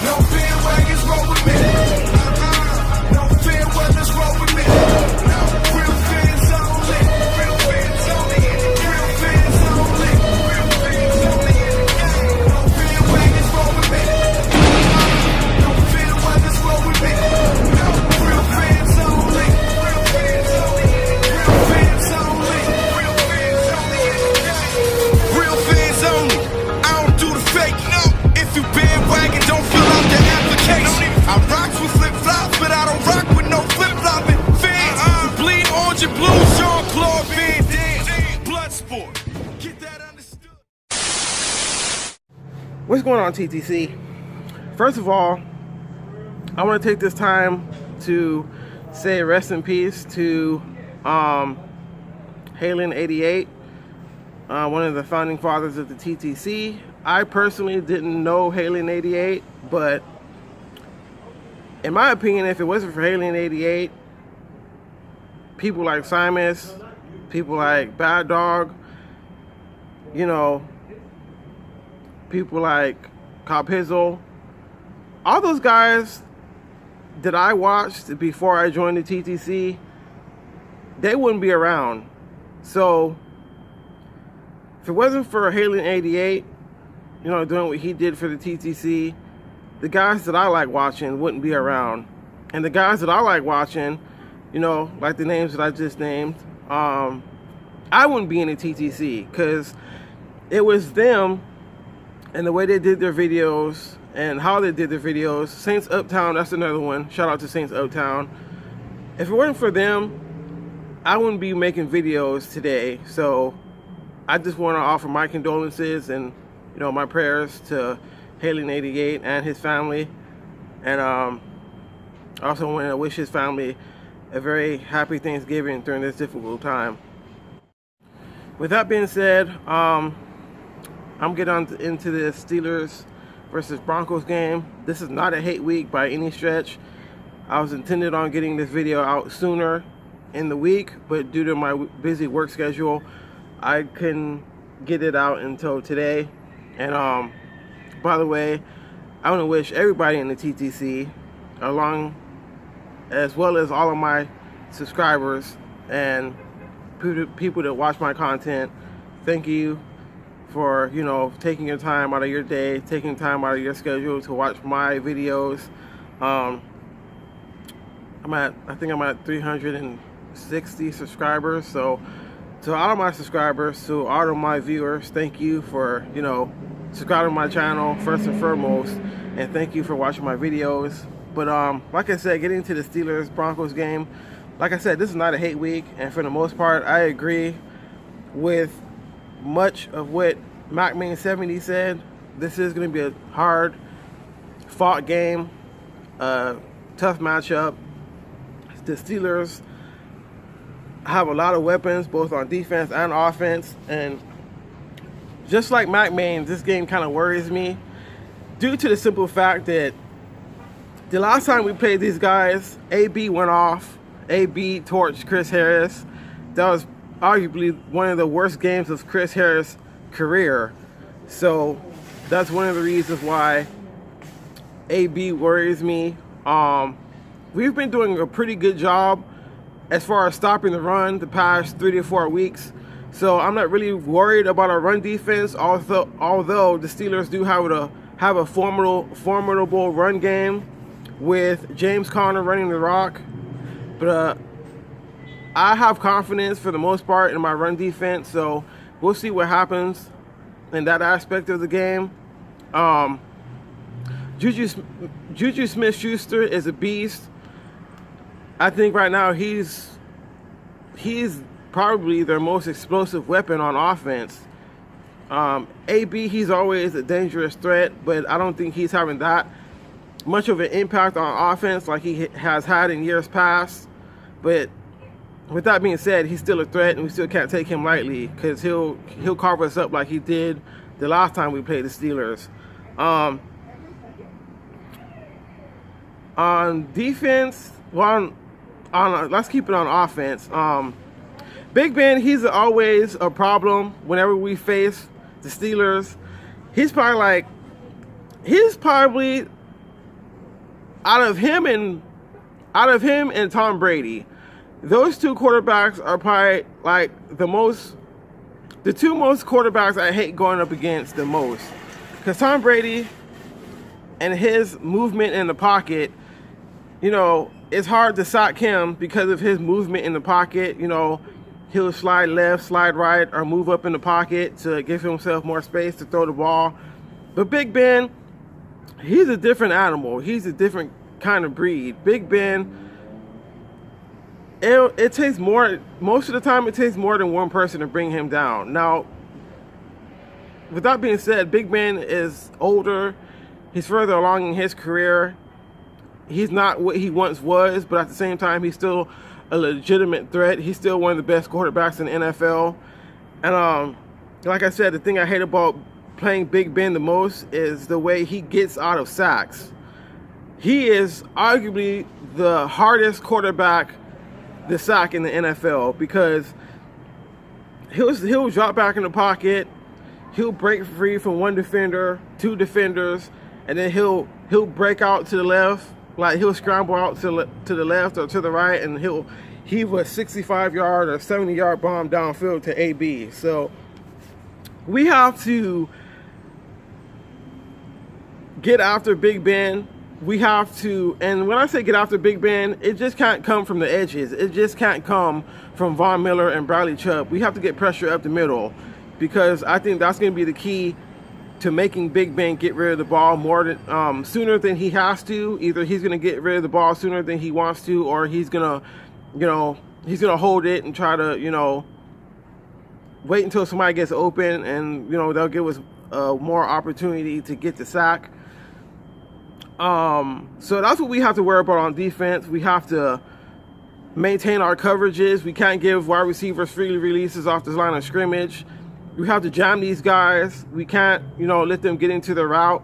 No bandwagons roll with me. No fair weathers roll with me. No real fans only. Real fans only. Real fans only. Real fans only. No bandwagons roll with me. No fair weathers roll with me. No real fans only. Real fans only. Real fans only. Real fans only. Real fans only. I don't do the fake. No. If you bandwagon, don't fill out the application. I rock with flip-flops, but I don't rock with no flip-flopping fans. You bleed orange and blue, Jean-Claude Van Damme. Bloodsport. Get that understood. What's going on, TTC? First of all, I want to take this time to say rest in peace to Halen88, one of the founding fathers of the TTC. I personally didn't know Halen88, but in my opinion, if it wasn't for Halen88, people like Simus, people like Bad Dog, you know, people like Cop Hizzle, all those guys that I watched before I joined the TTC, they wouldn't be around. So if it wasn't for Halen88, you know, doing what he did for the TTC, the guys that I like watching wouldn't be around. And the guys that I like watching, you know, like the names that I just named, I wouldn't be in the TTC, because it was them and the way they did their videos and how they did their videos. Saints Uptown, that's another one. Shout out to Saints Uptown. If it weren't for them, I wouldn't be making videos today. So I just want to offer my condolences and, you know, my prayers to Halen88 and his family. And I also want to wish his family a very happy Thanksgiving during this difficult time. With that being said, I'm getting on into the Steelers versus Broncos game. This is not a hate week by any stretch. I was intended on getting this video out sooner in the week, but due to my busy work schedule, I couldn't get it out until today. And by the way, I want to wish everybody in the TTC, along as well as all of my subscribers and people that watch my content, thank you for, you know, taking your time out of your day, taking time out of your schedule to watch my videos. I think I'm at 360 subscribers. So to all of my subscribers, to all of my viewers, thank you for, you know, subscribing to my channel first and foremost, and thank you for watching my videos. But like I said, getting to the Steelers Broncos game, like I said, this is not a hate week, and for the most part, I agree with much of what MacMain70 said. This is going to be a hard fought game, tough matchup. The Steelers have a lot of weapons, both on defense and offense, and just like MacMain, this game kind of worries me due to the simple fact that the last time we played these guys, AB went off. AB torched Chris Harris. That was arguably one of the worst games of Chris Harris' career. So that's one of the reasons why AB worries me. We've been doing a pretty good job as far as stopping the run the past 3 to 4 weeks. So I'm not really worried about our run defense, although the Steelers do have a formidable run game with James Conner running the rock. But I have confidence for the most part in my run defense, so we'll see what happens in that aspect of the game. Juju Smith-Schuster is a beast. I think right now he's probably their most explosive weapon on offense. AB, he's always a dangerous threat, but I don't think he's having that much of an impact on offense like he has had in years past. But with that being said, he's still a threat, and we still can't take him lightly, because he'll carve us up like he did the last time we played the Steelers. On defense, well, let's keep it on offense. Big Ben, he's always a problem whenever we face the Steelers. He's probably out of him and Tom Brady, those two quarterbacks are probably like the two most quarterbacks I hate going up against the most. Because Tom Brady and his movement in the pocket, you know, it's hard to sack him because of his movement in the pocket. You know, he'll slide left, slide right, or move up in the pocket to give himself more space to throw the ball. But Big Ben, he's a different animal. He's a different kind of breed. Big Ben, it takes more, most of the time it takes more than one person to bring him down. Now, with that being said, Big Ben is older. He's further along in his career. He's not what he once was, but at the same time, he's still a legitimate threat. He's still one of the best quarterbacks in the NFL. And like I said, the thing I hate about playing Big Ben the most is the way he gets out of sacks. He is arguably the hardest quarterback to sack in the NFL because he'll drop back in the pocket, he'll break free from one defender, two defenders, and then he'll break out to the left, like he'll scramble out to the left or to the right, and he'll heave a 65-yard or 70-yard bomb downfield to AB. So we have to get after Big Ben. We have to, and when I say get after Big Ben, it just can't come from the edges. It just can't come from Von Miller and Bradley Chubb. We have to get pressure up the middle because I think that's going to be the key to making Big Ben get rid of the ball more than sooner than he has to. Either he's going to get rid of the ball sooner than he wants to, or he's going to, you know, he's going to hold it and try to, you know, wait until somebody gets open and, you know, they'll give us more opportunity to get the sack. So that's what we have to worry about on defense. We have to maintain our coverages. We can't give wide receivers free releases off this line of scrimmage. We have to jam these guys. We can't, you know, let them get into the route.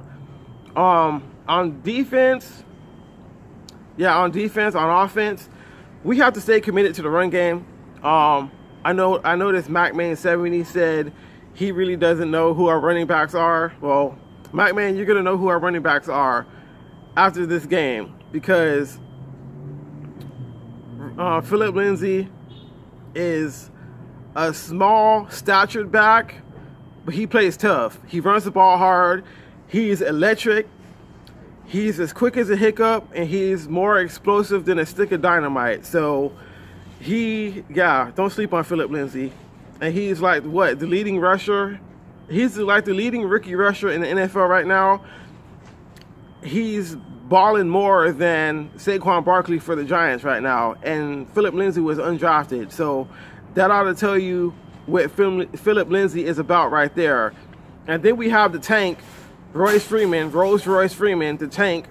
On defense, on offense, we have to stay committed to the run game. I know this MacMan70 said he really doesn't know who our running backs are. Well, MacMan, you're gonna know who our running backs are after this game because Philip Lindsay is a small statured back, but he plays tough. He runs the ball hard. He's electric. He's as quick as a hiccup, and he's more explosive than a stick of dynamite. So don't sleep on Philip Lindsay. And he's like the leading rusher. He's like the leading rookie rusher in the NFL right now. He's balling more than Saquon Barkley for the Giants right now, and Philip Lindsay was undrafted. So that ought to tell you what Philip Lindsay is about right there. And then we have the tank, Rolls-Royce Freeman, the tank,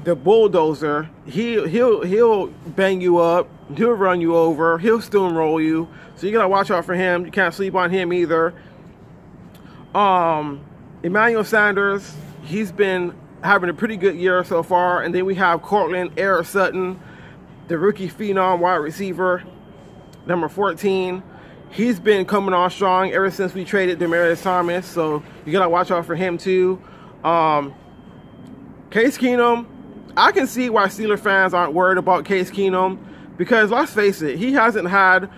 the bulldozer. He'll bang you up, he'll run you over, he'll steamroll you. So you gotta watch out for him. You can't sleep on him either. Emmanuel Sanders, he's been having a pretty good year so far. And then we have Cortland Air Sutton, the rookie phenom wide receiver, number 14. He's been coming on strong ever since we traded Demaryius Thomas, so you gotta watch out for him too. Case Keenum, I can see why Steeler fans aren't worried about Case Keenum because let's face it, he hasn't had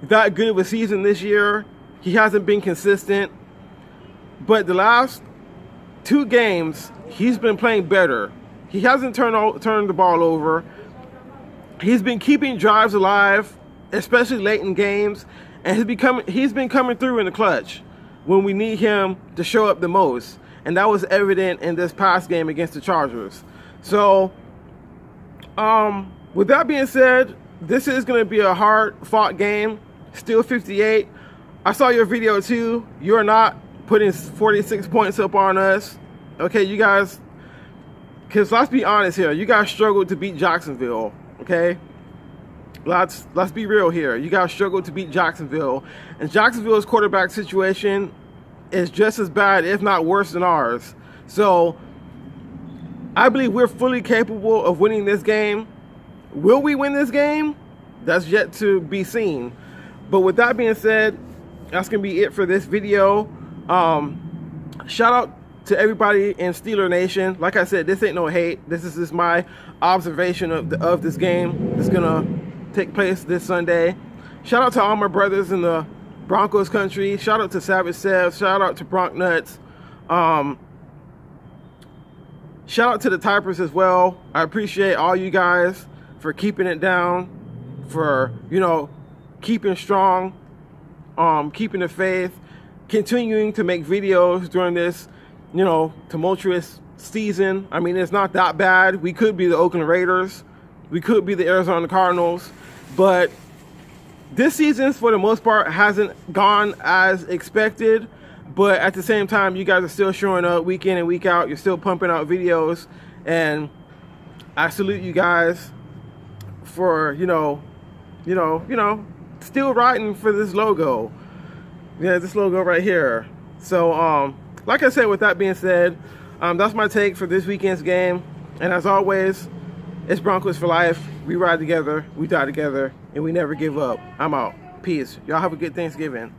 that good of a season this year. He hasn't been consistent, but the last 2 games he's been playing better. He hasn't turned the ball over. He's been keeping drives alive, especially late in games, and he's been coming through in the clutch when we need him to show up the most. And that was evident in this past game against the Chargers. So, with that being said, this is going to be a hard-fought game. Still 58. I saw your video too. You're not putting 46 points up on us. Okay, you guys, because let's be honest here. You guys struggled to beat Jacksonville, okay? Let's be real here. You guys struggled to beat Jacksonville. And Jacksonville's quarterback situation is just as bad, if not worse than ours. So, I believe we're fully capable of winning this game. Will we win this game? That's yet to be seen. But with that being said, that's going to be it for this video. Shout out to everybody in Steeler Nation, like I said, this ain't no hate. This is just my observation of this game that's gonna take place this Sunday. Shout out to all my brothers in the Broncos country. Shout out to Savage Sev. Shout out to Bronc Nuts. Shout out to the Typers as well. I appreciate all you guys for keeping it down, for, you know, keeping strong, keeping the faith, continuing to make videos during this, you know, tumultuous season. I mean, it's not that bad. We could be the Oakland Raiders. We could be the Arizona Cardinals. But this season, for the most part, hasn't gone as expected. But at the same time, you guys are still showing up week in and week out. You're still pumping out videos. And I salute you guys for, you know, still riding for this logo. Yeah, this logo right here. So, like I said, with that being said, that's my take for this weekend's game. And as always, it's Broncos for life. We ride together, we die together, and we never give up. I'm out. Peace. Y'all have a good Thanksgiving.